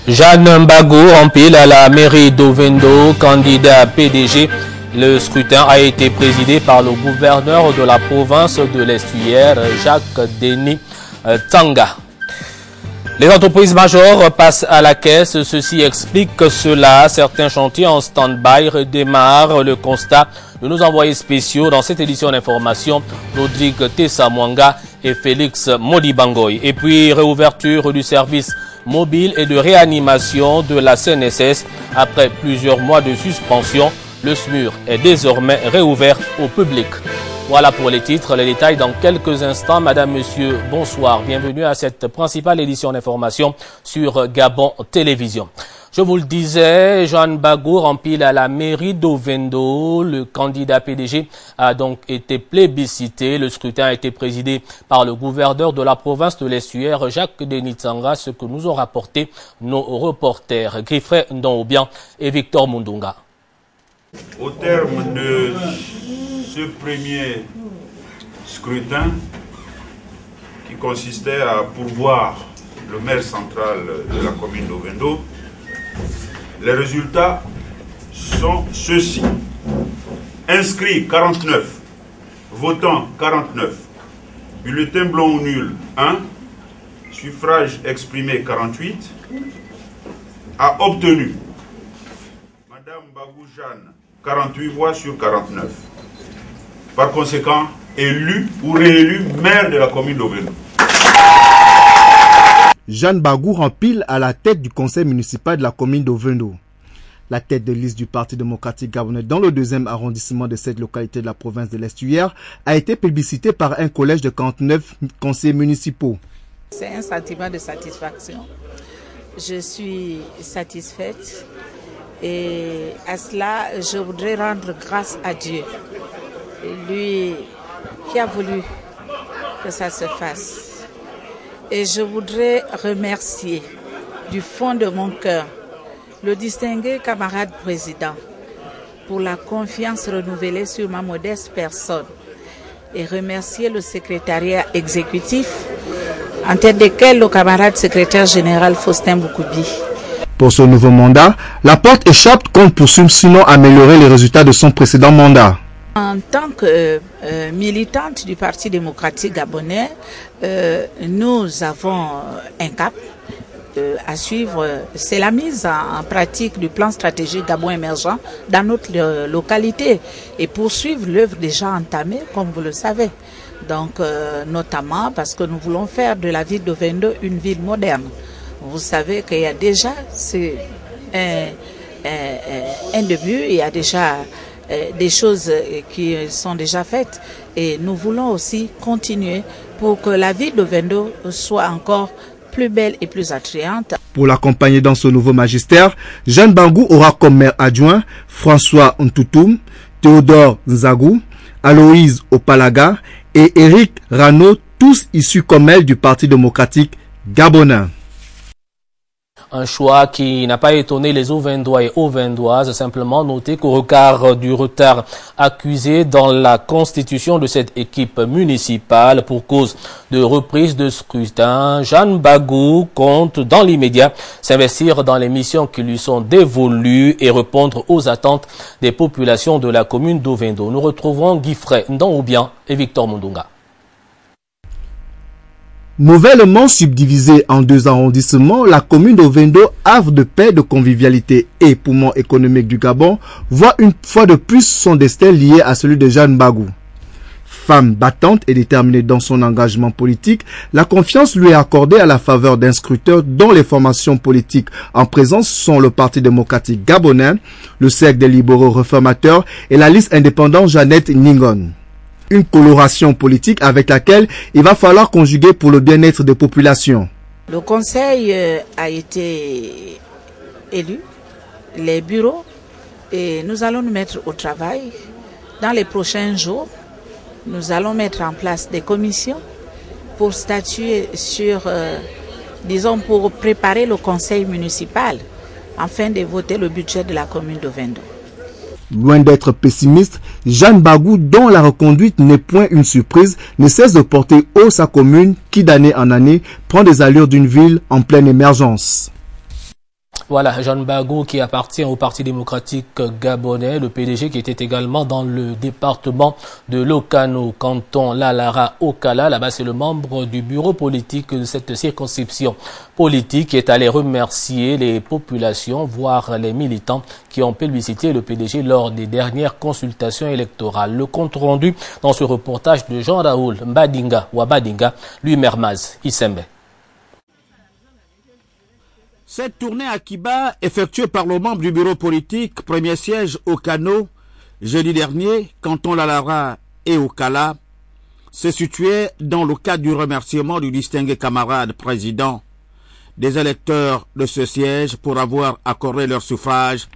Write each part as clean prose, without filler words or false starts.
Jeanne Mbagou rempile à la mairie d'Ovendo, candidat PDG. Le scrutin a été présidé par le gouverneur de la province de l'Estuaire, Jacques Denis Tsanga. Les entreprises majeures passent à la caisse. Ceci explique cela. Certains chantiers en stand-by redémarrent. Le constat de nos envoyés spéciaux dans cette édition d'information, Rodrigue Tessa Mwanga et Félix Modibangoy. Et puis, réouverture du service mobile et de réanimation de la CNSS. Après plusieurs mois de suspension, le SMUR est désormais réouvert au public. Voilà pour les titres, les détails dans quelques instants. Madame, Monsieur, bonsoir. Bienvenue à cette principale édition d'information sur Gabon Télévision. Je vous le disais, Jeanne Mbagou rempile à la mairie d'Ovendo. Le candidat PDG a donc été plébiscité. Le scrutin a été présidé par le gouverneur de la province de l'Estuaire, Jacques Denis Tsanga, ce que nous ont rapporté nos reporters Griffret Ndonoubian et Victor Mundunga. Au terme de ce premier scrutin qui consistait à pourvoir le maire central de la commune d'Ovendo, les résultats sont ceux-ci. Inscrits 49, votants 49, bulletin blanc ou nul 1, suffrage exprimé 48, a obtenu Madame Mbagou Jeanne 48 voix sur 49. Par conséquent, élu ou réélu maire de la commune d'Ovendo. Jeanne Mbagou rempile à la tête du conseil municipal de la commune d'Ovendo. La tête de liste du Parti démocratique gabonais dans le 2e arrondissement de cette localité de la province de l'Estuaire a été plébiscitée par un collège de 49 conseillers municipaux. C'est un sentiment de satisfaction. Je suis satisfaite et à cela, je voudrais rendre grâce à Dieu. Lui qui a voulu que ça se fasse. Et je voudrais remercier du fond de mon cœur le distingué camarade président pour la confiance renouvelée sur ma modeste personne et remercier le secrétariat exécutif en tête desquels le camarade secrétaire général Faustin Boukoubi. Pour ce nouveau mandat, la porte échappe compte poursuivre sinon améliorer les résultats de son précédent mandat. En tant que militante du Parti démocratique gabonais, nous avons un cap à suivre. C'est la mise en pratique du plan stratégique Gabon émergent dans notre localité et poursuivre l'œuvre déjà entamée, comme vous le savez. Donc, notamment parce que nous voulons faire de la ville d'Ovendo une ville moderne. Vous savez qu'il y a déjà un début, il y a déjà des choses qui sont déjà faites et nous voulons aussi continuer pour que la ville d'Ovendo soit encore plus belle et plus attrayante. Pour l'accompagner dans ce nouveau magistère, Jeanne Mbagou aura comme maire adjoint François Ntoutoum, Théodore Nzagou, Aloïse Opalaga et Éric Rano, tous issus comme elle du Parti démocratique gabonais. Un choix qui n'a pas étonné les Ovendois et Ovendoises, simplement noté qu'au regard du retard accusé dans la constitution de cette équipe municipale pour cause de reprise de scrutin, Jeanne Mbagou compte dans l'immédiat s'investir dans les missions qui lui sont dévolues et répondre aux attentes des populations de la commune d'Ovendo. Nous retrouvons Griffret Ndonoubian et Victor Mundunga. Nouvellement subdivisée en 2 arrondissements, la commune d'Ovendo, havre de paix, de convivialité et poumon économique du Gabon, voit une fois de plus son destin lié à celui de Jeanne Mbagou. Femme battante et déterminée dans son engagement politique, la confiance lui est accordée à la faveur d'un scruteur dont les formations politiques en présence sont le Parti démocratique gabonais, le Cercle des libéraux réformateurs et la liste indépendante Jeannette Ningon. Une coloration politique avec laquelle il va falloir conjuguer pour le bien-être des populations. Le conseil a été élu, les bureaux, et nous allons nous mettre au travail. Dans les prochains jours, nous allons mettre en place des commissions pour statuer sur, disons, pour préparer le conseil municipal afin de voter le budget de la commune d'Ovendo. Loin d'être pessimiste, Jeanne Mbagou, dont la reconduite n'est point une surprise, ne cesse de porter haut sa commune qui, d'année en année, prend des allures d'une ville en pleine émergence. Voilà, Jean Bago qui appartient au Parti démocratique gabonais, le PDG qui était également dans le département de l'Okano, canton Lalara Okala. Là-bas, c'est le membre du bureau politique de cette circonscription politique qui est allé remercier les populations, voire les militants qui ont plébiscité le PDG lors des dernières consultations électorales. Le compte rendu dans ce reportage de Jean-Raoul Mbadinga Wabadinga, lui Mermaz Isembe. Cette tournée à Kiba, effectuée par le membre du bureau politique, premier siège au Kano, jeudi dernier, canton Lalara et Okala, se situait dans le cadre du remerciement du distingué camarade président des électeurs de ce siège pour avoir accordé leur suffrage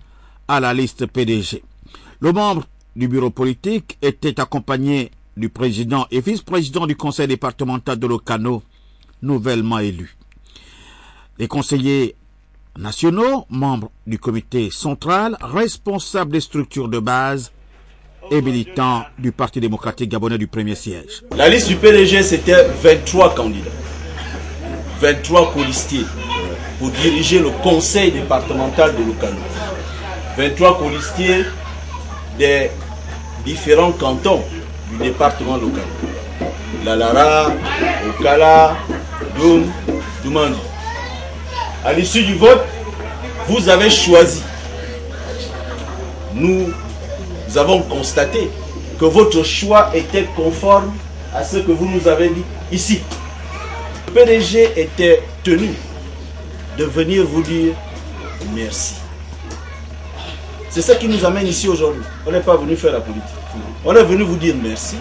à la liste PDG. Le membre du bureau politique était accompagné du président et vice-président du conseil départemental de l'Okano, nouvellement élu. Les conseillers nationaux, membres du comité central, responsables des structures de base et militants du Parti démocratique gabonais du premier siège. La liste du PDG, c'était 23 candidats, 23 colistiers pour diriger le conseil départemental de l'Okano. 23 colistiers des différents cantons du département de l'Okano. Lalara, Okala, Doum, Doumandi. À l'issue du vote, vous avez choisi. Nous avons constaté que votre choix était conforme à ce que vous nous avez dit ici. Le PDG était tenu de venir vous dire merci. C'est ça qui nous amène ici aujourd'hui. On n'est pas venu faire la politique. On est venu vous dire merci.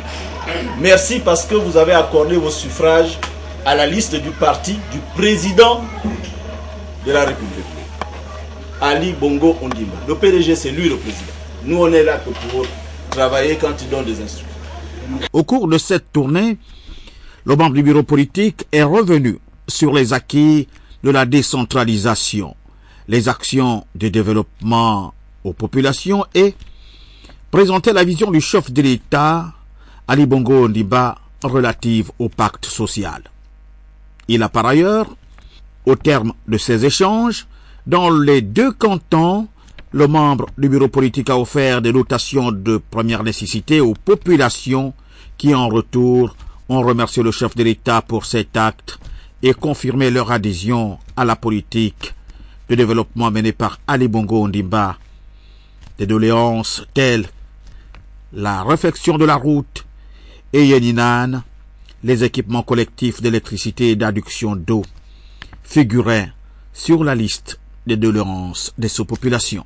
Merci parce que vous avez accordé vos suffrages à la liste du parti du président de la République, Ali Bongo Ondimba. Le PDG, c'est lui le président. Nous, on est là que pour travailler quand il donne des instructions. Au cours de cette tournée, le membre du bureau politique est revenu sur les acquis de la décentralisation, les actions de développement aux populations et présenté la vision du chef de l'État, Ali Bongo Ondimba, relative au pacte social. Il a par ailleurs, au terme de ces échanges, dans les deux cantons, le membre du bureau politique a offert des dotations de première nécessité aux populations qui, en retour, ont remercié le chef de l'État pour cet acte et confirmé leur adhésion à la politique de développement menée par Ali Bongo Ondimba. Des doléances telles la réfection de la route et Yeninan, les équipements collectifs d'électricité et d'adduction d'eau figuraient sur la liste des doléances des sous-populations.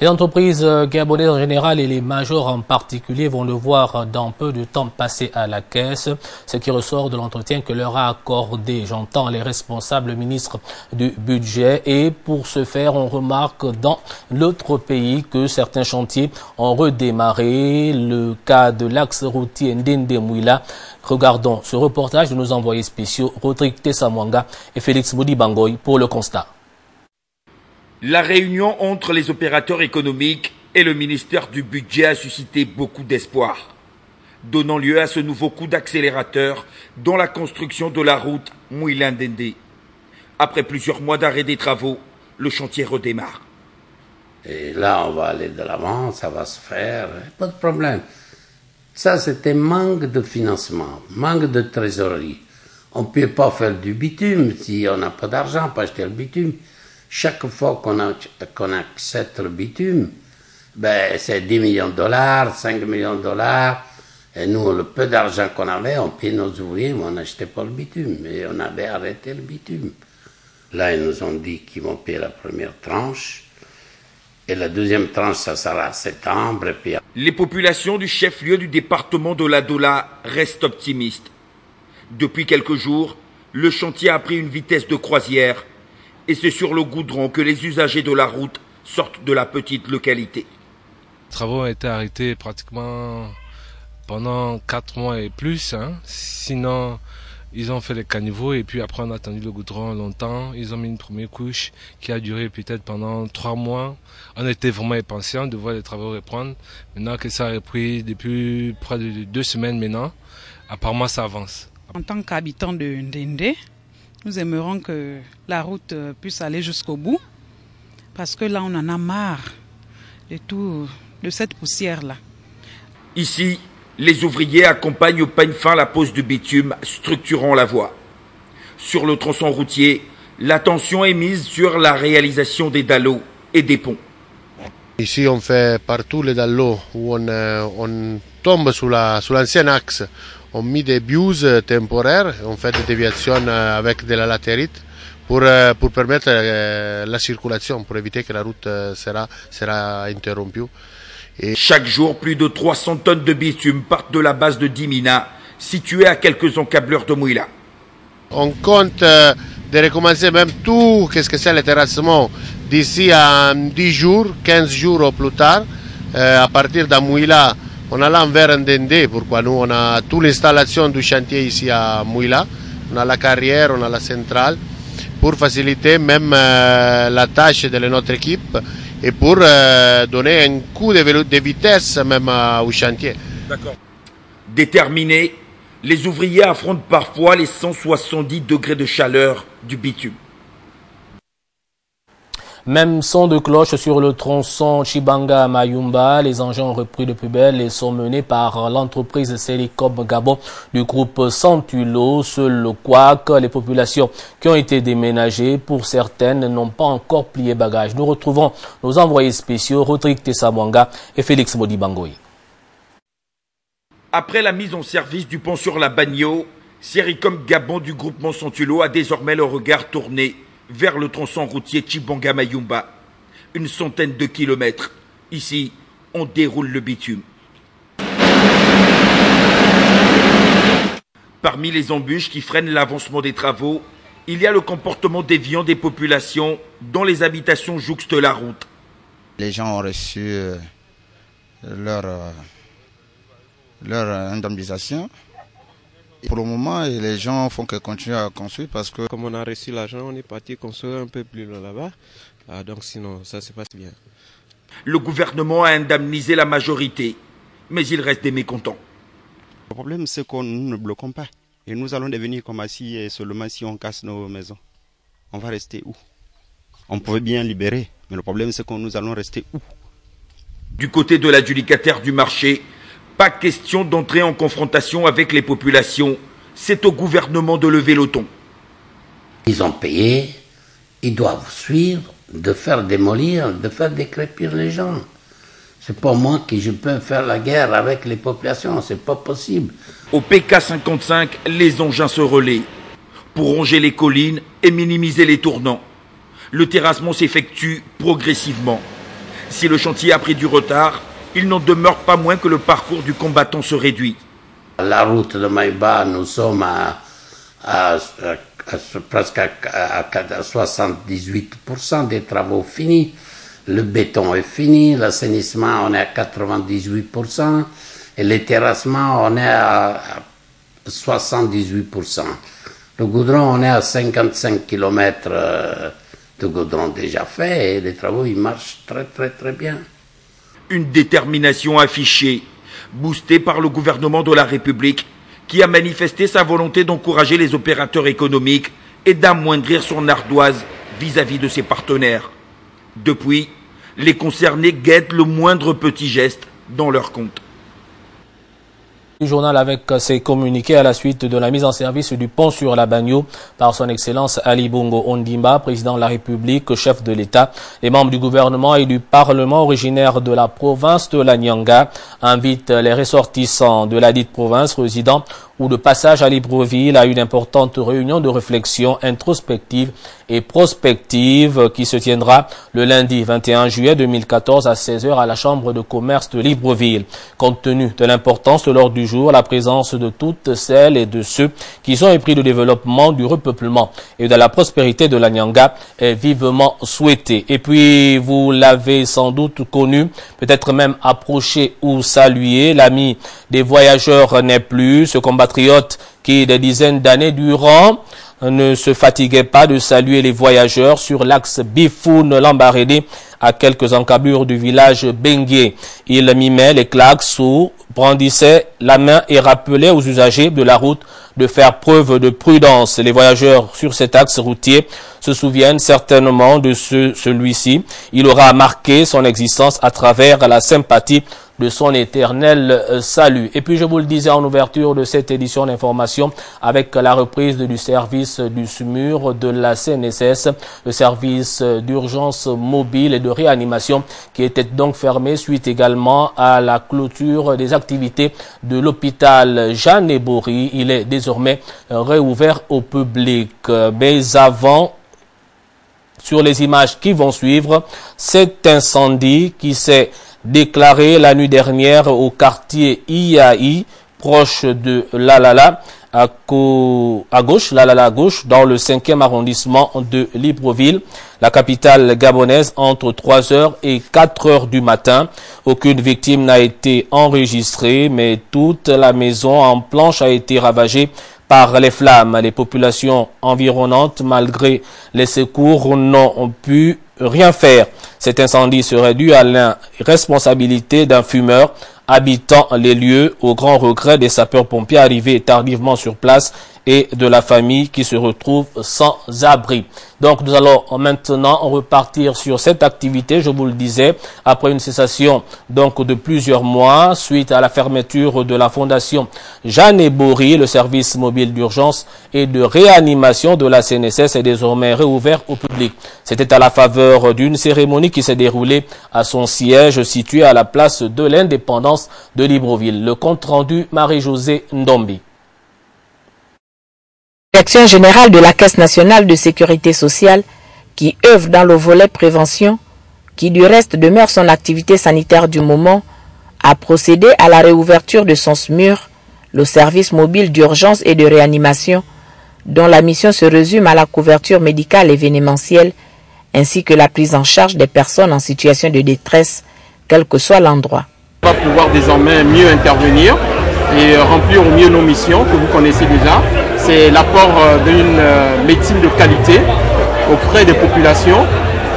Les entreprises gabonaises en général et les majors en particulier vont devoir dans peu de temps passer à la caisse, ce qui ressort de l'entretien que leur a accordé, j'entends, les responsables ministres du budget. Et pour ce faire, on remarque dans l'autre pays que certains chantiers ont redémarré. Le cas de l'axe routier Ndende-Mouila. Regardons ce reportage de nos envoyés spéciaux Rodrigue Tessamwanga et Félix Moudi-Bangoy pour le constat. La réunion entre les opérateurs économiques et le ministère du Budget a suscité beaucoup d'espoir, donnant lieu à ce nouveau coup d'accélérateur dans la construction de la route Mouila-Ndende. Après plusieurs mois d'arrêt des travaux, le chantier redémarre. Et là, on va aller de l'avant, ça va se faire, pas de problème. Ça, c'était manque de financement, manque de trésorerie. On ne peut pas faire du bitume si on n'a pas d'argent pour acheter le bitume. Chaque fois qu'on accepte le bitume, ben, c'est 10 millions de dollars, 5 millions de dollars. Et nous, le peu d'argent qu'on avait, on payait nos ouvriers, mais on n'achetait pas le bitume. Et on avait arrêté le bitume. Là, ils nous ont dit qu'ils vont payer la première tranche. Et la deuxième tranche, ça sera en septembre. Et puis... Les populations du chef-lieu du département de la Dola restent optimistes. Depuis quelques jours, le chantier a pris une vitesse de croisière. Et c'est sur le goudron que les usagers de la route sortent de la petite localité. Les travaux ont été arrêtés pratiquement pendant 4 mois et plus. Sinon, ils ont fait les caniveaux et puis après on a attendu le goudron longtemps. Ils ont mis une première couche qui a duré peut-être pendant 3 mois. On était vraiment impatients de voir les travaux reprendre. Maintenant que ça a repris depuis près de 2 semaines maintenant, apparemment ça avance. En tant qu'habitant de Ndende, Nous aimerons que la route puisse aller jusqu'au bout, parce que là, on en a marre de cette poussière-là. Ici, les ouvriers accompagnent au peigne fin la pose du bitume, structurant la voie. Sur le tronçon routier, l'attention est mise sur la réalisation des dallos et des ponts. Ici, on fait partout les dallos où on tombe sur l'ancien axe. On met des biuses temporaires, on fait des déviations avec de la latérite pour permettre la circulation, pour éviter que la route sera interrompue. Et chaque jour, plus de 300 tonnes de bitume partent de la base de Dimina, située à quelques encablures de Mouila. On compte de recommencer même tout, qu'est-ce que c'est le terrassement, d'ici à 10 jours, 15 jours au plus tard, à partir d'Amouila. On allant vers Ndende, pourquoi nous on a toute l'installation du chantier ici à Mouila, on a la carrière, on a la centrale, pour faciliter même la tâche de notre équipe et pour donner un coup de vitesse même au chantier. D'accord. Déterminés, les ouvriers affrontent parfois les 170 degrés de chaleur du bitume. Même son de cloche sur le tronçon Chibanga-Mayumba. Les engins ont repris de plus belle et sont menés par l'entreprise Célicom Gabon du groupe Santulo. Seul le couac, les populations qui ont été déménagées, pour certaines, n'ont pas encore plié bagage. Nous retrouvons nos envoyés spéciaux, Rodrigue Tessamwanga et Félix Modibangoy. Après la mise en service du pont sur la Bagno, Célicom Gabon du groupement Santulo a désormais le regard tourné vers le tronçon routier Chibanga-Mayumba. Une centaine de kilomètres. Ici, on déroule le bitume. Parmi les embûches qui freinent l'avancement des travaux, il y a le comportement déviant des populations dont les habitations jouxtent la route. Les gens ont reçu leur indemnisation. Pour le moment, les gens font que continuer à construire parce que... Comme on a reçu l'argent, on est parti construire un peu plus loin là-bas. Donc sinon, ça se passe bien. Le gouvernement a indemnisé la majorité, mais il reste des mécontents. Le problème, c'est qu'on ne bloquons pas. Et nous allons devenir comme assis et seulement si on casse nos maisons. On va rester où? On pouvait bien libérer, mais le problème, c'est que nous allons rester où? Du côté de l'adjudicataire du marché, pas question d'entrer en confrontation avec les populations. C'est au gouvernement de lever le ton. Ils ont payé, ils doivent suivre, de faire démolir, de faire décrépir les gens. C'est pas moi qui je peux faire la guerre avec les populations, c'est pas possible. Au PK 55, les engins se relaient pour ronger les collines et minimiser les tournants. Le terrassement s'effectue progressivement. Si le chantier a pris du retard, il n'en demeure pas moins que le parcours du combattant se réduit. La route de Maïba, nous sommes presque à 78% des travaux finis. Le béton est fini, l'assainissement on est à 98% et les terrassements on est à 78%. Le goudron on est à 55 km de goudron déjà fait et les travaux ils marchent très bien. Une détermination affichée, boostée par le gouvernement de la République, qui a manifesté sa volonté d'encourager les opérateurs économiques et d'amoindrir son ardoise vis-à-vis de ses partenaires. Depuis, les concernés guettent le moindre petit geste dans leur compte. Du journal avec ses communiqués à la suite de la mise en service du pont sur la Bagno par son Excellence Ali Bongo Ondimba, président de la République, chef de l'État. Les membres du gouvernement et du Parlement originaires de la province de la Nyanga invitent les ressortissants de la dite province résidant ou de passage à Libreville à une importante réunion de réflexion introspective et prospective qui se tiendra le lundi 21 juillet 2014 à 16h à la Chambre de commerce de Libreville. Compte tenu de l'importance de l'ordre du jour, la présence de toutes celles et de ceux qui sont épris du développement, du repeuplement et de la prospérité de la Nyanga est vivement souhaitée. Et puis, vous l'avez sans doute connu, peut-être même approché ou salué, l'ami des voyageurs n'est plus, ce compatriote qui, des dizaines d'années durant, ne se fatiguait pas de saluer les voyageurs sur l'axe Bifoun-Lambaréné à quelques encablures du village Bengué. Il mimait les claques sous, brandissait la main et rappelait aux usagers de la route de faire preuve de prudence. Les voyageurs sur cet axe routier se souviennent certainement de celui-ci. Il aura marqué son existence à travers la sympathie de son éternel salut. Et puis je vous le disais en ouverture de cette édition d'information, avec la reprise du service du SMUR de la CNSS, le service d'urgence mobile et de réanimation qui était donc fermé suite également à la clôture des activités de l'hôpital Jeanne Ebory. Il est désormais réouvert au public. Mais avant, sur les images qui vont suivre, cet incendie qui s'est déclaré la nuit dernière au quartier Iai, proche de Lalala, à gauche, Lalala à gauche, dans le 5e arrondissement de Libreville, la capitale gabonaise, entre 3h et 4h du matin. Aucune victime n'a été enregistrée, mais toute la maison en planche a été ravagée par les flammes. Les populations environnantes, malgré les secours, n'ont pu rien faire. Cet incendie serait dû à l'irresponsabilité d'un fumeur habitant les lieux, au grand regret des sapeurs-pompiers arrivés tardivement sur place et de la famille qui se retrouve sans abri. Donc nous allons maintenant repartir sur cette activité, je vous le disais, après une cessation donc de plusieurs mois suite à la fermeture de la fondation Jeanne Ebory. Le service mobile d'urgence et de réanimation de la CNSS est désormais réouvert au public. C'était à la faveur d'une cérémonie qui s'est déroulée à son siège situé à la place de l'Indépendance de Libreville. Le compte rendu Marie-Josée Ndombi. La Direction générale de la Caisse nationale de sécurité sociale, qui œuvre dans le volet prévention, qui du reste demeure son activité sanitaire du moment, a procédé à la réouverture de son SMUR, le service mobile d'urgence et de réanimation, dont la mission se résume à la couverture médicale événementielle, ainsi que la prise en charge des personnes en situation de détresse, quel que soit l'endroit. On va pouvoir désormais mieux intervenir et remplir au mieux nos missions que vous connaissez déjà. C'est l'apport d'une médecine de qualité auprès des populations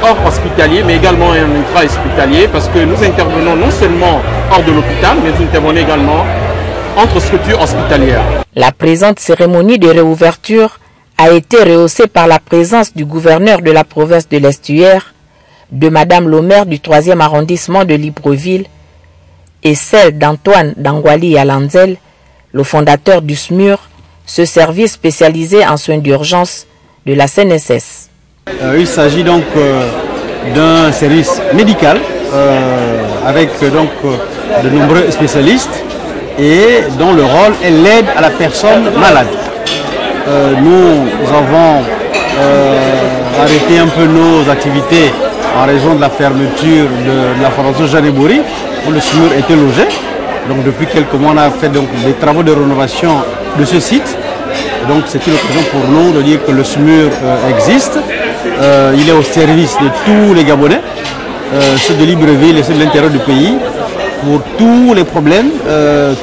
hors hospitalier, mais également intra-hospitalier, parce que nous intervenons non seulement hors de l'hôpital, mais nous intervenons également entre structures hospitalières. La présente cérémonie de réouverture a été rehaussée par la présence du gouverneur de la province de l'Estuaire, de Madame le maire du 3e arrondissement de Libreville et celle d'Antoine Dangwali Yalanzel, le fondateur du SMUR, ce service spécialisé en soins d'urgence de la CNSS. Il s'agit donc d'un service médical avec donc de nombreux spécialistes et dont le rôle est l'aide à la personne malade. Nous avons arrêté un peu nos activités en raison de la fermeture de la fondation Jeanne Ebory où le SMUR était logé. Donc depuis quelques mois, on a fait donc des travaux de rénovation de ce site. Donc c'est une occasion pour nous de dire que le SMUR existe. Il est au service de tous les Gabonais, ceux de Libreville et ceux de l'intérieur du pays, pour tous les problèmes,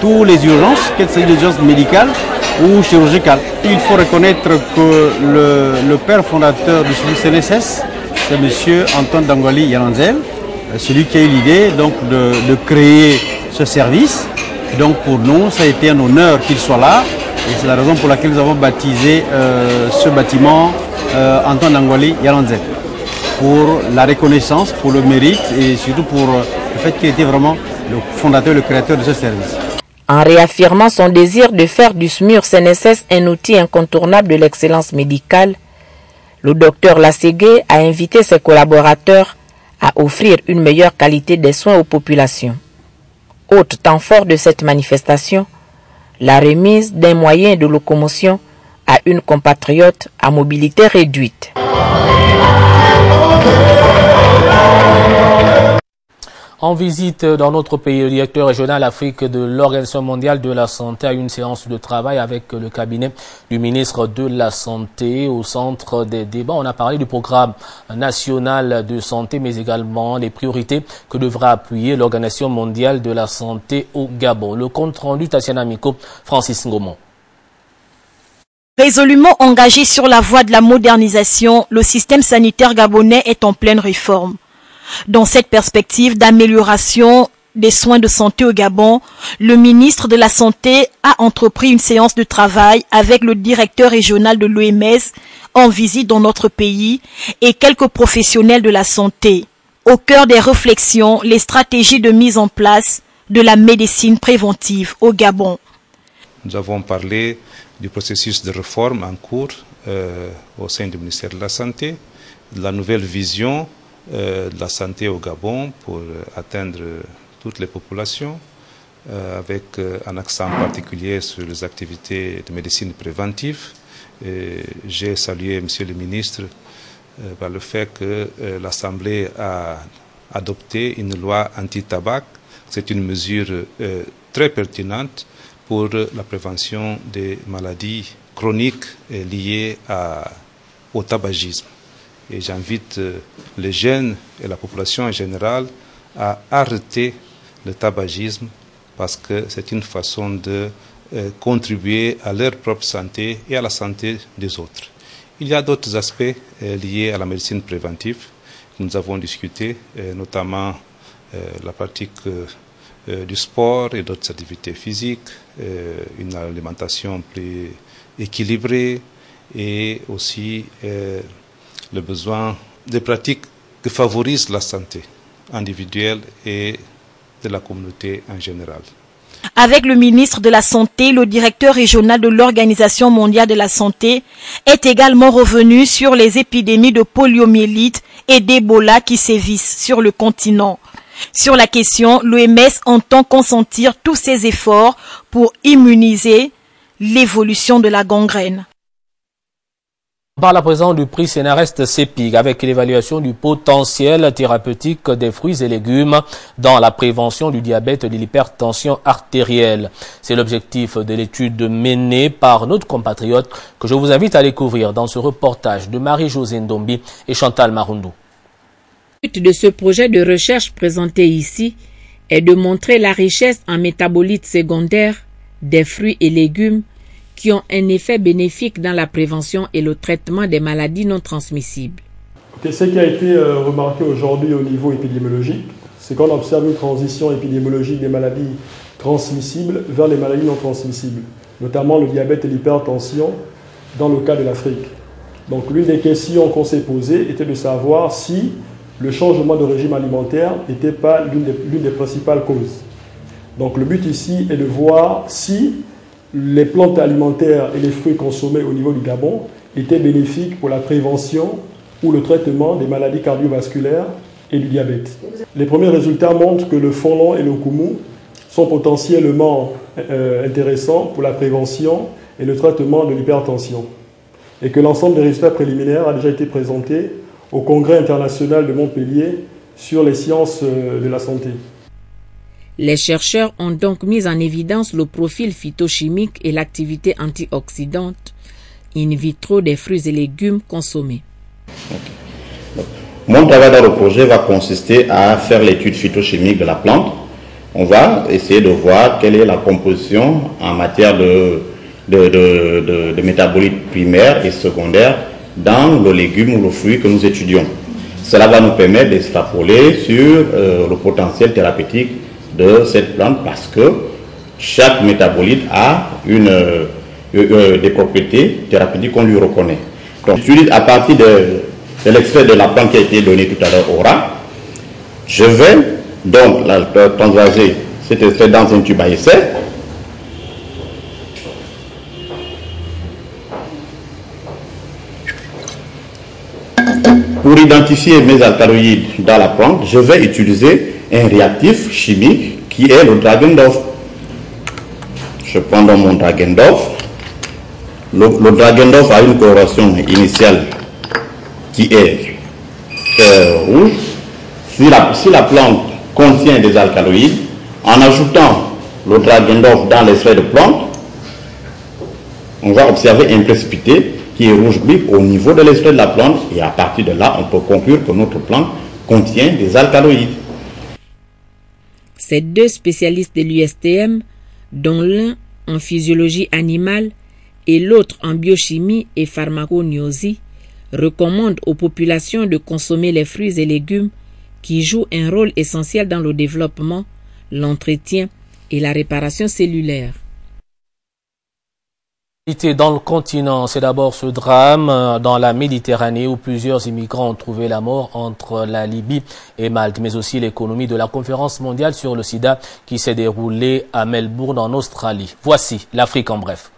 toutes les urgences, qu'elles soient des urgences médicales ou chirurgicales. Il faut reconnaître que le père fondateur du SMUR CNSS, c'est M. Antoine Dangwali Yalanzel, celui qui a eu l'idée donc de créer ce service. Donc pour nous, ça a été un honneur qu'il soit là. Et c'est la raison pour laquelle nous avons baptisé ce bâtiment Antoine Dangwali Yalanzel. Pour la reconnaissance, pour le mérite et surtout pour le fait qu'il était vraiment le fondateur, le créateur de ce service. En réaffirmant son désir de faire du SMUR CNSS un outil incontournable de l'excellence médicale, le docteur Lasségué a invité ses collaborateurs à offrir une meilleure qualité des soins aux populations. Autre temps fort de cette manifestation, la remise d'un moyen de locomotion à une compatriote à mobilité réduite. En visite dans notre pays, le directeur régional Afrique de l'Organisation mondiale de la santé a eu une séance de travail avec le cabinet du ministre de la Santé au centre des débats. On a parlé du programme national de santé, mais également des priorités que devra appuyer l'Organisation mondiale de la santé au Gabon. Le compte rendu Tatiana Miko, Francis Ngomon. Résolument engagé sur la voie de la modernisation, le système sanitaire gabonais est en pleine réforme. Dans cette perspective d'amélioration des soins de santé au Gabon, le ministre de la Santé a entrepris une séance de travail avec le directeur régional de l'OMS en visite dans notre pays et quelques professionnels de la santé. Au cœur des réflexions, les stratégies de mise en place de la médecine préventive au Gabon. Nous avons parlé du processus de réforme en cours au sein du ministère de la Santé, de la nouvelle vision de la santé au Gabon pour atteindre toutes les populations, avec un accent particulier sur les activités de médecine préventive. J'ai salué Monsieur le ministre par le fait que l'Assemblée a adopté une loi anti-tabac. C'est une mesure très pertinente pour la prévention des maladies chroniques liées au tabagisme. Et j'invite les jeunes et la population en général à arrêter le tabagisme parce que c'est une façon de contribuer à leur propre santé et à la santé des autres. Il y a d'autres aspects liés à la médecine préventive que nous avons discuté, notamment la pratique du sport et d'autres activités physiques, une alimentation plus équilibrée et aussi le besoin de pratiques qui favorisent la santé individuelle et de la communauté en général. Avec le ministre de la Santé, le directeur régional de l'Organisation mondiale de la santé est également revenu sur les épidémies de poliomyélite et d'Ebola qui sévissent sur le continent. Sur la question, l'OMS entend consentir tous ses efforts pour immuniser l'évolution de la gangrène. On parle à présent du prix Sénarest CEPIG avec l'évaluation du potentiel thérapeutique des fruits et légumes dans la prévention du diabète et de l'hypertension artérielle. C'est l'objectif de l'étude menée par notre compatriote que je vous invite à découvrir dans ce reportage de Marie-Josée Ndombi et Chantal Marundou. Le but de ce projet de recherche présenté ici est de montrer la richesse en métabolites secondaires des fruits et légumes qui ont un effet bénéfique dans la prévention et le traitement des maladies non transmissibles. Ce qui a été remarqué aujourd'hui au niveau épidémiologique, c'est qu'on observe une transition épidémiologique des maladies transmissibles vers les maladies non transmissibles, notamment le diabète et l'hypertension dans le cas de l'Afrique. Donc l'une des questions qu'on s'est posées était de savoir si le changement de régime alimentaire n'était pas l'une des principales causes. Donc le but ici est de voir si les plantes alimentaires et les fruits consommés au niveau du Gabon étaient bénéfiques pour la prévention ou le traitement des maladies cardiovasculaires et du diabète. Les premiers résultats montrent que le fonlon et le koumou sont potentiellement intéressants pour la prévention et le traitement de l'hypertension et que l'ensemble des résultats préliminaires a déjà été présenté au Congrès international de Montpellier sur les sciences de la santé. Les chercheurs ont donc mis en évidence le profil phytochimique et l'activité antioxydante in vitro des fruits et légumes consommés. Mon travail dans le projet va consister à faire l'étude phytochimique de la plante. On va essayer de voir quelle est la composition en matière de métabolites primaires et secondaires dans le légume ou le fruit que nous étudions. Cela va nous permettre d'extrapoler sur le potentiel thérapeutique de cette plante parce que chaque métabolite a des propriétés thérapeutiques qu'on lui reconnaît. Donc, à partir de l'extrait de la plante qui a été donné tout à l'heure au rat, je vais donc transvaser cet extrait dans un tube à essai. Pour identifier mes alcaloïdes dans la plante, je vais utiliser un réactif chimique qui est le Dragendorf. Je prends donc mon Dragendorf. Le Dragendorf a une coloration initiale qui est rouge. Si la plante contient des alcaloïdes, en ajoutant le Dragendorf dans l'extrait de plante, on va observer un précipité qui est rouge brut au niveau de l'extrait de la plante et à partir de là, on peut conclure que notre plante contient des alcaloïdes. Ces deux spécialistes de l'USTM, dont l'un en physiologie animale et l'autre en biochimie et pharmacognosie, recommandent aux populations de consommer les fruits et légumes qui jouent un rôle essentiel dans le développement, l'entretien et la réparation cellulaire. Dans le continent, c'est d'abord ce drame dans la Méditerranée où plusieurs immigrants ont trouvé la mort entre la Libye et Malte, mais aussi l'économie de la conférence mondiale sur le sida qui s'est déroulée à Melbourne en Australie. Voici l'Afrique en bref.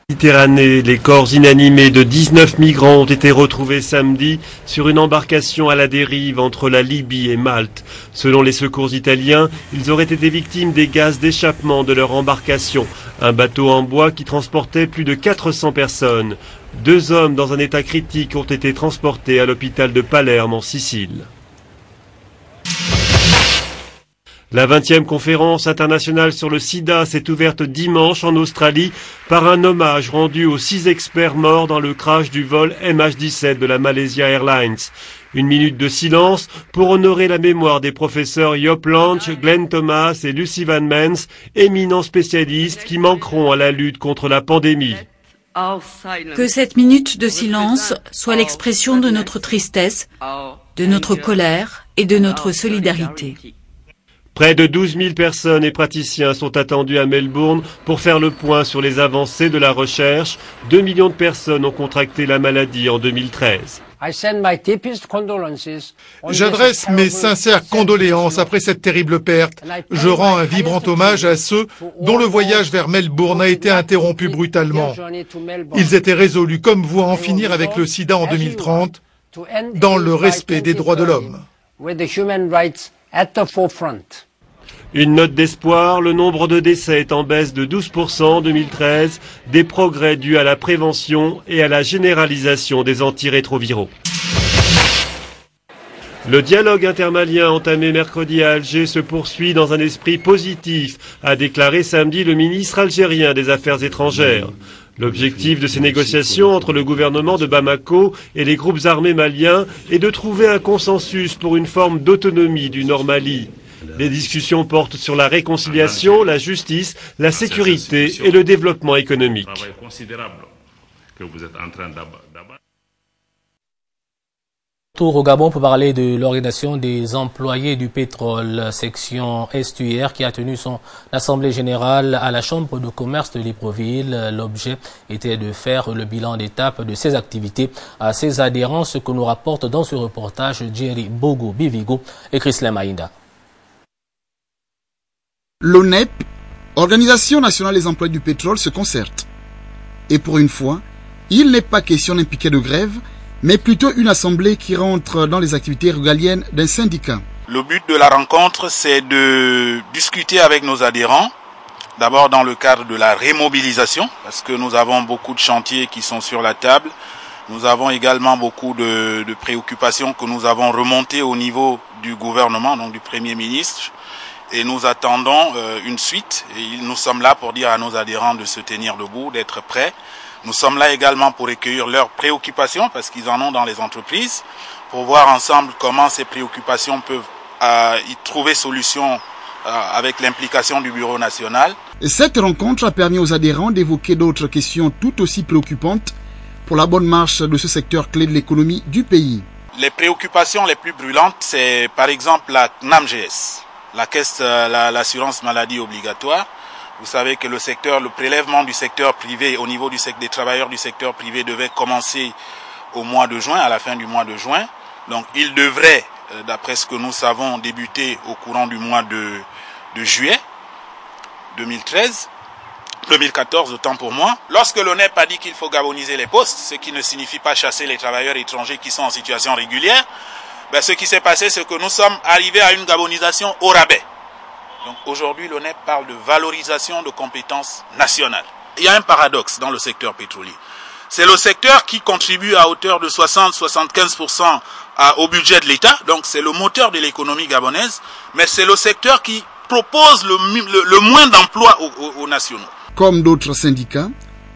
Méditerranée, les corps inanimés de 19 migrants ont été retrouvés samedi sur une embarcation à la dérive entre la Libye et Malte. Selon les secours italiens, ils auraient été victimes des gaz d'échappement de leur embarcation, un bateau en bois qui transportait plus de 400 personnes. 2 hommes dans un état critique ont été transportés à l'hôpital de Palerme en Sicile. La 20e conférence internationale sur le sida s'est ouverte dimanche en Australie par un hommage rendu aux 6 experts morts dans le crash du vol MH17 de la Malaysia Airlines. Une minute de silence pour honorer la mémoire des professeurs Job Lange, Glenn Thomas et Lucy Van Mens, éminents spécialistes qui manqueront à la lutte contre la pandémie. Que cette minute de silence soit l'expression de notre tristesse, de notre colère et de notre solidarité. Près de 12 000 personnes et praticiens sont attendus à Melbourne pour faire le point sur les avancées de la recherche. 2 millions de personnes ont contracté la maladie en 2013. J'adresse mes sincères condoléances après cette terrible perte. Je rends un vibrant hommage à ceux dont le voyage vers Melbourne a été interrompu brutalement. Ils étaient résolus, comme vous, à en finir avec le sida en 2030, dans le respect des droits de l'homme. Une note d'espoir, le nombre de décès est en baisse de 12% en 2013, des progrès dus à la prévention et à la généralisation des antirétroviraux. Le dialogue intermalien entamé mercredi à Alger se poursuit dans un esprit positif, a déclaré samedi le ministre algérien des Affaires étrangères. L'objectif de ces négociations entre le gouvernement de Bamako et les groupes armés maliens est de trouver un consensus pour une forme d'autonomie du Nord Mali. Les discussions portent sur la réconciliation, la justice, la sécurité et le développement économique. Tour au Gabon pour parler de l'organisation des employés du pétrole, section estuaire qui a tenu son assemblée générale à la Chambre de commerce de Libreville. L'objet était de faire le bilan d'étape de ses activités à ses adhérents, ce que nous rapporte dans ce reportage Jerry Bogo Bivigo et Chrislem Maïnda. L'ONEP, Organisation nationale des employés du pétrole, se concerte. Et pour une fois, il n'est pas question d'un piquet de grève, mais plutôt une assemblée qui rentre dans les activités régaliennes d'un syndicat. Le but de la rencontre, c'est de discuter avec nos adhérents, d'abord dans le cadre de la remobilisation, parce que nous avons beaucoup de chantiers qui sont sur la table. Nous avons également beaucoup de préoccupations que nous avons remontées au niveau du gouvernement, donc du Premier ministre. Et nous attendons une suite. Et nous sommes là pour dire à nos adhérents de se tenir debout, d'être prêts. Nous sommes là également pour recueillir leurs préoccupations, parce qu'ils en ont dans les entreprises, pour voir ensemble comment ces préoccupations peuvent y trouver solution avec l'implication du Bureau national. Cette rencontre a permis aux adhérents d'évoquer d'autres questions tout aussi préoccupantes pour la bonne marche de ce secteur clé de l'économie du pays. Les préoccupations les plus brûlantes, c'est par exemple la NAMGS, la caisse, l'assurance maladie obligatoire. Vous savez que le prélèvement du secteur privé au niveau des travailleurs du secteur privé devait commencer au mois de juin, à la fin du mois de juin. Donc il devrait, d'après ce que nous savons, débuter au courant du mois de juillet 2014, autant pour moi. Lorsque l'ONEP a dit qu'il faut gaboniser les postes, ce qui ne signifie pas chasser les travailleurs étrangers qui sont en situation régulière, ce qui s'est passé, c'est que nous sommes arrivés à une gabonisation au rabais. Donc aujourd'hui, l'ONEP parle de valorisation de compétences nationales. Il y a un paradoxe dans le secteur pétrolier. C'est le secteur qui contribue à hauteur de 60-75% au budget de l'État. Donc c'est le moteur de l'économie gabonaise. Mais c'est le secteur qui propose le moins d'emplois aux nationaux. Comme d'autres syndicats,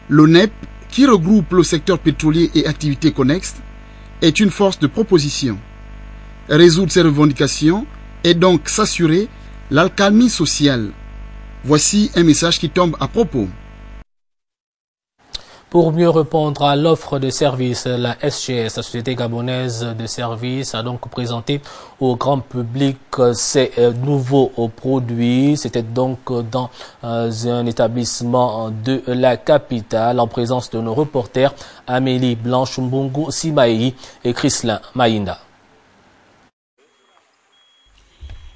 l'ONEP, qui regroupe le secteur pétrolier et activités connexes, est une force de proposition. Résoudre ces revendications et donc s'assurer l'alcalmie sociale. Voici un message qui tombe à propos. Pour mieux répondre à l'offre de services, la SGS, la Société gabonaise de services, a donc présenté au grand public ses nouveaux produits. C'était donc dans un établissement de la capitale en présence de nos reporters Amélie Blanche-Mbungu Simaï et Chrislin Maïnda.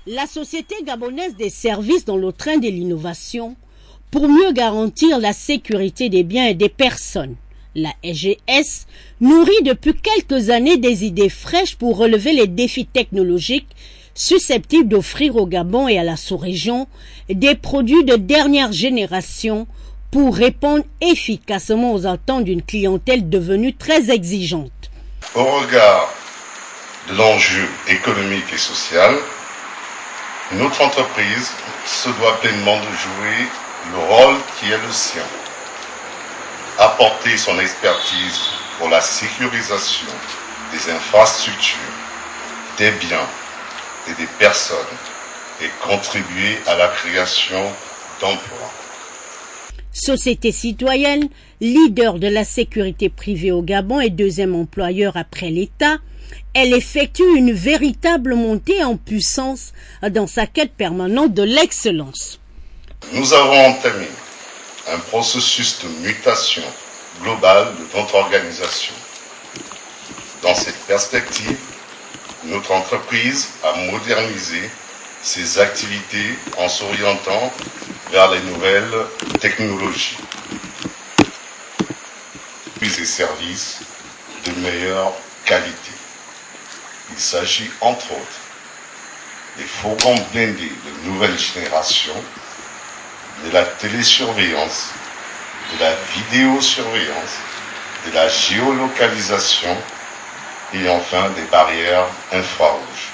La Société gabonaise des services dans le train de l'innovation pour mieux garantir la sécurité des biens et des personnes. La SGS nourrit depuis quelques années des idées fraîches pour relever les défis technologiques susceptibles d'offrir au Gabon et à la sous-région des produits de dernière génération pour répondre efficacement aux attentes d'une clientèle devenue très exigeante. Au regard de l'enjeu économique et social, notre entreprise se doit pleinement de jouer le rôle qui est le sien. Apporter son expertise pour la sécurisation des infrastructures, des biens et des personnes et contribuer à la création d'emplois. Société citoyenne, leader de la sécurité privée au Gabon et deuxième employeur après l'État, elle effectue une véritable montée en puissance dans sa quête permanente de l'excellence. Nous avons entamé un processus de mutation globale de notre organisation. Dans cette perspective, notre entreprise a modernisé ses activités en s'orientant vers les nouvelles technologies, puis et services de meilleure qualité. Il s'agit entre autres des fourgons blindés de nouvelle génération, de la télésurveillance, de la vidéosurveillance, de la géolocalisation et enfin des barrières infrarouges.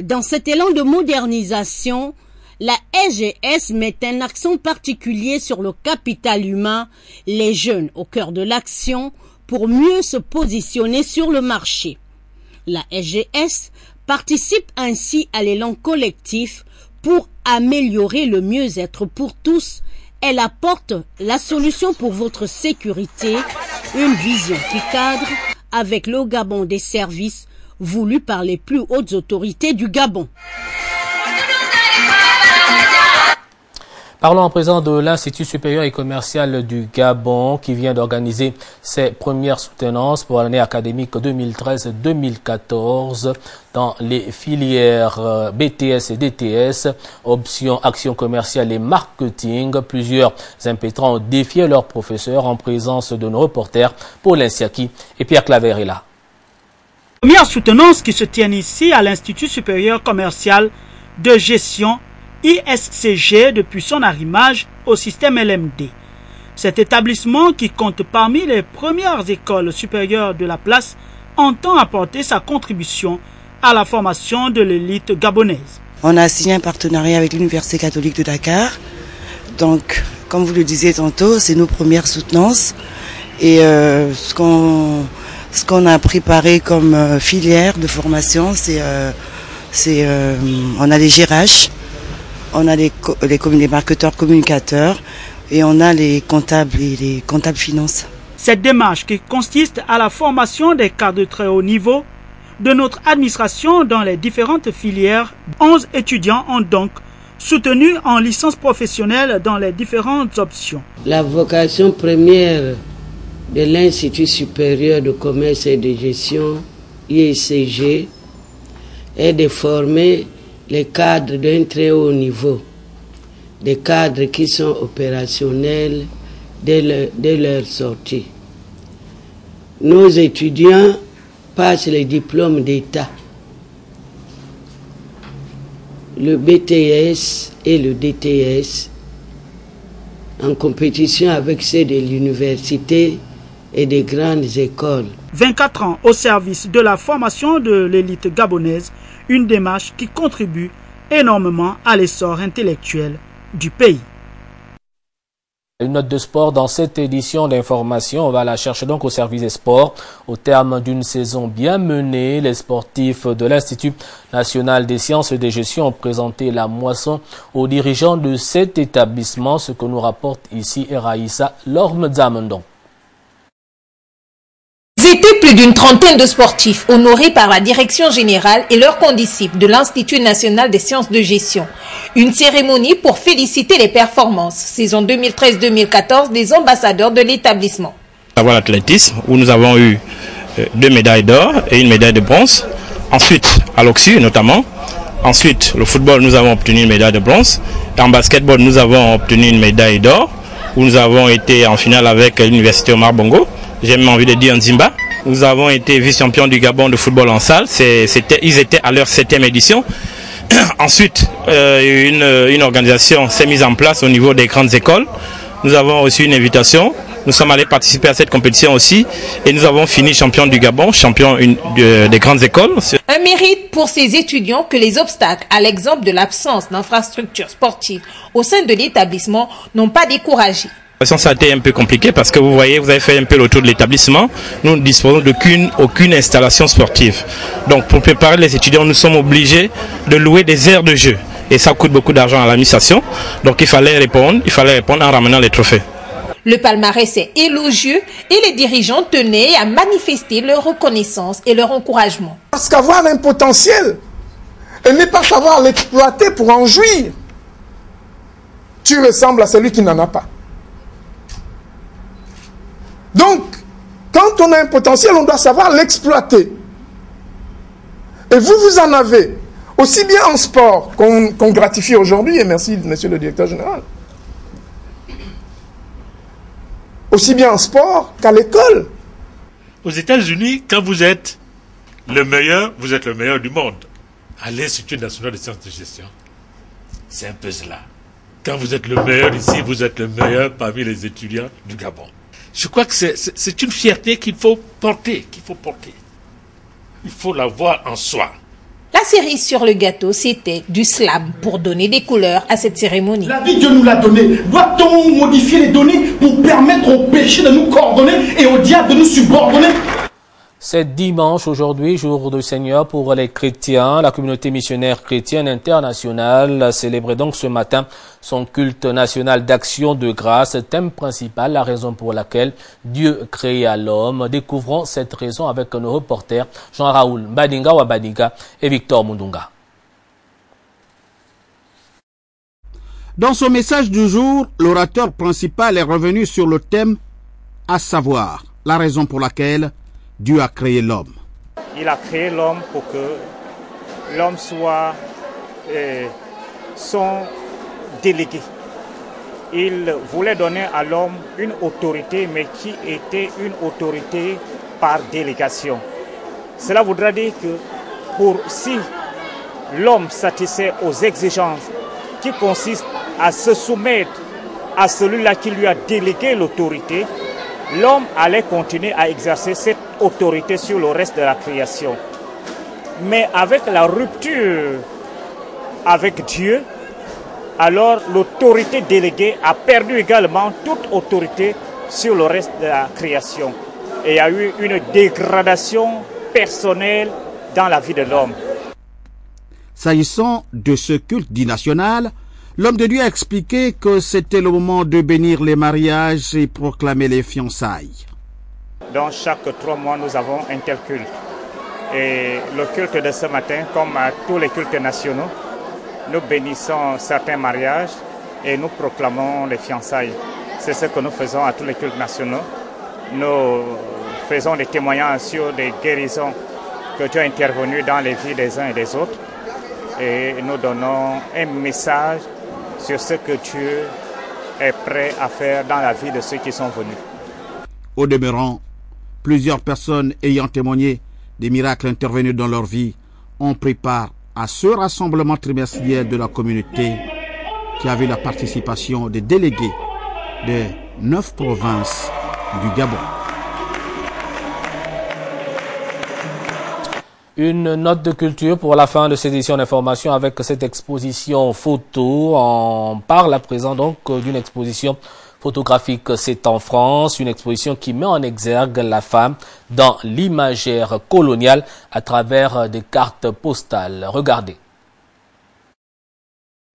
Dans cet élan de modernisation, la SGS met un accent particulier sur le capital humain, les jeunes au cœur de l'action, pour mieux se positionner sur le marché. La SGS participe ainsi à l'élan collectif pour améliorer le mieux-être pour tous. Elle apporte la solution pour votre sécurité, une vision qui cadre avec le Gabon des services voulu par les plus hautes autorités du Gabon. Parlons à présent de l'Institut supérieur et commercial du Gabon qui vient d'organiser ses premières soutenances pour l'année académique 2013-2014 dans les filières BTS et DTS, options action commerciale et marketing. Plusieurs impétrants ont défié leurs professeurs en présence de nos reporters Paul Insiaki et Pierre Claverella. Première soutenance qui se tiennent ici à l'Institut supérieur commercial de gestion ISCG depuis son arrimage au système LMD. Cet établissement, qui compte parmi les premières écoles supérieures de la place, entend apporter sa contribution à la formation de l'élite gabonaise. On a signé un partenariat avec l'Université catholique de Dakar. Donc, comme vous le disiez tantôt, c'est nos premières soutenances. Et ce qu'on a préparé comme filière de formation, on a les GRH, on a les marketeurs communicateurs et on a les comptables et les comptables finances. Cette démarche qui consiste à la formation des cadres de très haut niveau de notre administration dans les différentes filières, 11 étudiants ont donc soutenu en licence professionnelle dans les différentes options. La vocation première de l'Institut supérieur de commerce et de gestion, ISCG, est de former les cadres d'un très haut niveau, des cadres qui sont opérationnels dès leur sortie. Nos étudiants passent les diplômes d'État, le BTS et le DTS, en compétition avec ceux de l'université et des grandes écoles. 24 ans au service de la formation de l'élite gabonaise, une démarche qui contribue énormément à l'essor intellectuel du pays. Une note de sport dans cette édition d'information, on va la chercher donc au service des sports. Au terme d'une saison bien menée, les sportifs de l'Institut national des sciences et de gestion ont présenté la moisson aux dirigeants de cet établissement, ce que nous rapporte ici Eraïssa Lorme Zamendon. étaient plus d'une trentaine de sportifs honorés par la direction générale et leurs condisciples de l'Institut national des sciences de gestion. Une cérémonie pour féliciter les performances, saison 2013-2014, des ambassadeurs de l'établissement. Avant l'athlétisme, où nous avons eu 2 médailles d'or et une médaille de bronze. Ensuite, à l'Oxu notamment. Ensuite, le football, nous avons obtenu une médaille de bronze. Et en basketball, nous avons obtenu une médaille d'or, où nous avons été en finale avec l'Université Omar Bongo. J'ai même envie de dire Nzimba. Nous avons été vice-champions du Gabon de football en salle. Ils étaient à leur 7e édition. Ensuite, une organisation s'est mise en place au niveau des grandes écoles. Nous avons reçu une invitation. Nous sommes allés participer à cette compétition aussi. Et nous avons fini champion du Gabon, champion des grandes écoles. Un mérite pour ces étudiants que les obstacles, à l'exemple de l'absence d'infrastructures sportives au sein de l'établissement, n'ont pas découragé. Ça a été un peu compliqué parce que vous voyez, vous avez fait un peu le tour de l'établissement. Nous ne disposons d'aucune installation sportive. Donc pour préparer les étudiants, nous sommes obligés de louer des aires de jeu. Et ça coûte beaucoup d'argent à l'administration. Donc il fallait répondre en ramenant les trophées. Le palmarès est élogieux et les dirigeants tenaient à manifester leur reconnaissance et leur encouragement. Parce qu'avoir un potentiel et ne pas savoir l'exploiter pour en jouir, tu ressembles à celui qui n'en a pas. Donc, quand on a un potentiel, on doit savoir l'exploiter. Et vous en avez, aussi bien en sport qu'on gratifie aujourd'hui, et merci monsieur le directeur général, aussi bien en sport qu'à l'école. Aux États-Unis, quand vous êtes le meilleur du monde. À l'Institut national des sciences de gestion, c'est un peu cela. Quand vous êtes le meilleur ici, vous êtes le meilleur parmi les étudiants du Gabon. Je crois que c'est une fierté qu'il faut porter, Il faut l'avoir en soi. La cerise sur le gâteau, c'était du slam pour donner des couleurs à cette cérémonie. La vie, Dieu nous l'a donnée. Doit-on modifier les données pour permettre au péché de nous coordonner et au diable de nous subordonner? C'est dimanche aujourd'hui, jour du Seigneur pour les chrétiens. La communauté missionnaire chrétienne internationale célébrait donc ce matin son culte national d'action de grâce, thème principal, la raison pour laquelle Dieu créa l'homme. Découvrons cette raison avec nos reporters Jean-Raoul Mbadinga Wabadinga et Victor Mundunga. Dans son message du jour, l'orateur principal est revenu sur le thème, à savoir la raison pour laquelle Dieu a créé l'homme. Il a créé l'homme pour que l'homme soit son délégué. Il voulait donner à l'homme une autorité, mais qui était une autorité par délégation. Cela voudra dire que si l'homme satisfait aux exigences qui consistent à se soumettre à celui-là qui lui a délégué l'autorité, l'homme allait continuer à exercer cette autorité sur le reste de la création. Mais avec la rupture avec Dieu, alors l'autorité déléguée a perdu également toute autorité sur le reste de la création. Et il y a eu une dégradation personnelle dans la vie de l'homme. S'agissant de ce culte dit national, l'homme de Dieu a expliqué que c'était le moment de bénir les mariages et proclamer les fiançailles. Dans chaque 3 mois, nous avons un tel culte. Et le culte de ce matin, comme à tous les cultes nationaux, nous bénissons certains mariages et nous proclamons les fiançailles. C'est ce que nous faisons à tous les cultes nationaux. Nous faisons des témoignages sur des guérisons que Dieu a intervenues dans les vies des uns et des autres. Et nous donnons un message sur ce que Dieu est prêt à faire dans la vie de ceux qui sont venus. Au demeurant, plusieurs personnes ayant témoigné des miracles intervenus dans leur vie ont pris part à ce rassemblement trimestriel de la communauté qui a vu la participation des délégués de 9 provinces du Gabon. Une note de culture pour la fin de cette édition d'information avec cette exposition photo. On parle à présent donc d'une exposition photographique. C'est en France, une exposition qui met en exergue la femme dans l'imaginaire colonial à travers des cartes postales. Regardez.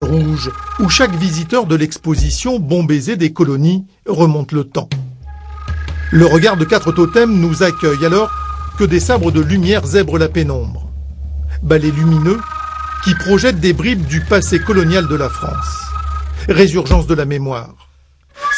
Rouge, où chaque visiteur de l'exposition Bon baiser des colonies remonte le temps. Le regard de 4 totems nous accueille alors que des sabres de lumière zèbrent la pénombre. Balais lumineux qui projettent des bribes du passé colonial de la France. Résurgence de la mémoire.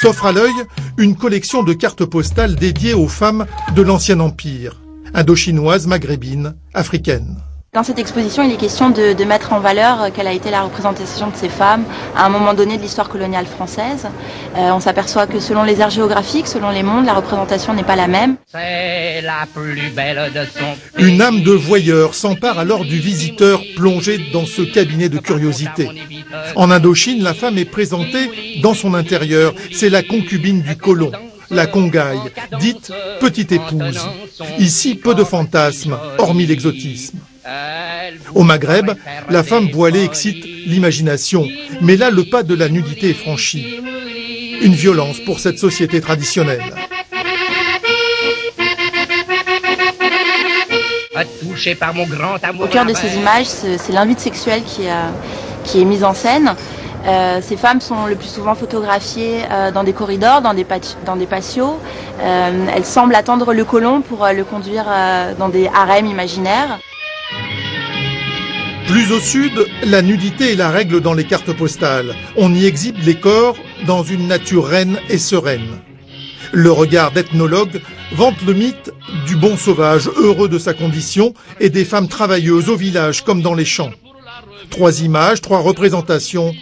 S'offre à l'œil une collection de cartes postales dédiées aux femmes de l'ancien empire, indochinoises, maghrébines, africaines. Dans cette exposition, il est question de mettre en valeur quelle a été la représentation de ces femmes à un moment donné de l'histoire coloniale française. On s'aperçoit que selon les aires géographiques, selon les mondes, la représentation n'est pas la même. C'est la plus belle de son pays. Une âme de voyeur s'empare alors du visiteur plongé dans ce cabinet de curiosité. En Indochine, la femme est présentée dans son intérieur. C'est la concubine du colon, la congaille, dite petite épouse. Ici, peu de fantasmes, hormis l'exotisme. Au Maghreb, la femme voilée excite l'imagination, mais là le pas de la nudité est franchi. Une violence pour cette société traditionnelle. Au cœur de ces images, c'est l'invite sexuelle qui est mise en scène. Ces femmes sont le plus souvent photographiées dans des corridors, dans des patios. Elles semblent attendre le colon pour le conduire dans des harems imaginaires. Plus au sud, la nudité est la règle dans les cartes postales. On y exhibe les corps dans une nature reine et sereine. Le regard d'ethnologue vante le mythe du bon sauvage, heureux de sa condition, et des femmes travailleuses au village comme dans les champs. 3 images, 3 représentations,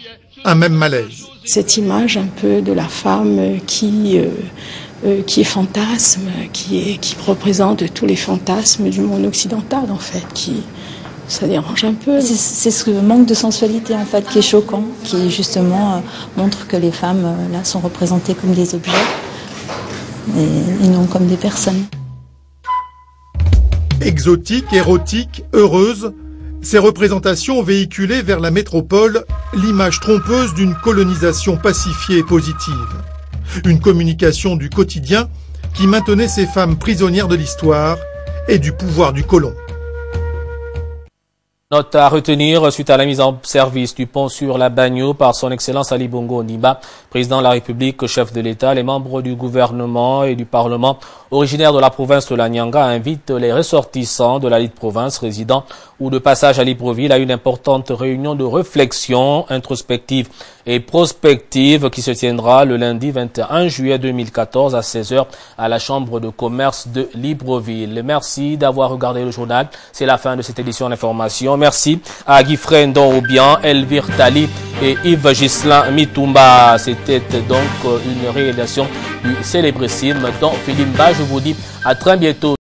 un même malaise. Cette image un peu de la femme qui est fantasme, qui représente tous les fantasmes du monde occidental en fait, ça dérange un peu. C'est ce manque de sensualité en fait qui est choquant, qui justement montre que les femmes là sont représentées comme des objets et non comme des personnes. Exotique, érotique, heureuse, ces représentations ont véhiculé vers la métropole l'image trompeuse d'une colonisation pacifiée et positive. Une communication du quotidien qui maintenait ces femmes prisonnières de l'histoire et du pouvoir du colon. Note à retenir suite à la mise en service du pont sur la Bagno par son Excellence Ali Bongo Ondimba, président de la République, chef de l'État, les membres du gouvernement et du Parlement originaires de la province de la Nyanga invitent les ressortissants de la dite province résidant ou de passage à Libreville à une importante réunion de réflexion introspective et prospective qui se tiendra le lundi 21 juillet 2014 à 16h à la Chambre de commerce de Libreville. Merci d'avoir regardé le journal. C'est la fin de cette édition d'information. Merci à Guy Frendon Oubian, Elvire Tali et Yves Gislain Mitumba. C'était donc une réalisation du célébrissime Don Philimba. Je vous dis à très bientôt.